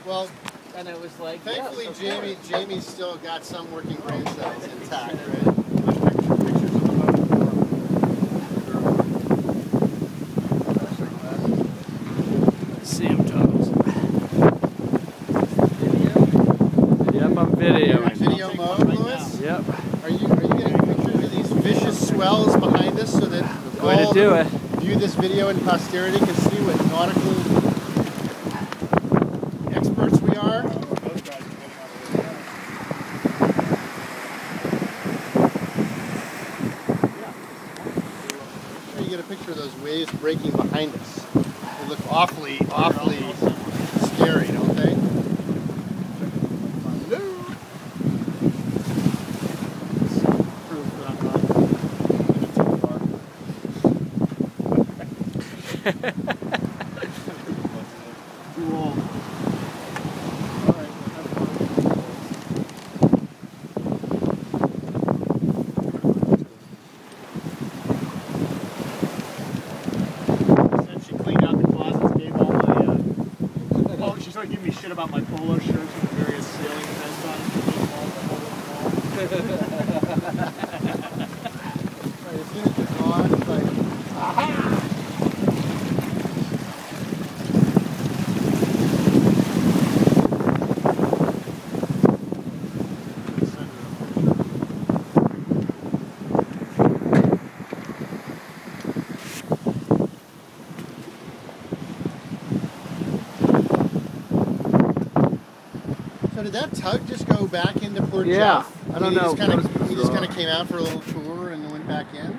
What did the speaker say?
Well, and it was like, thankfully, yes, Jamie's still got some working brain cells intact, right? See him, Charles. Yep, I'm videoing. Video mode, Lewis? Yep. Are you getting pictures of these vicious swells behind us so that Way to do it. View this video in posterity can see what nautical experts we are? You get a picture of those waves breaking behind us. They look awfully scary, don't they? Too old. She cleaned out the closets, gave all my, oh, she started giving me shit about my polo shirts with the various sailing events on it. Right, as soon as it's on, it's like, aha! So did that tug just go back into Port Jeff? I don't know. He just kind of came out for a little tour and then went back in?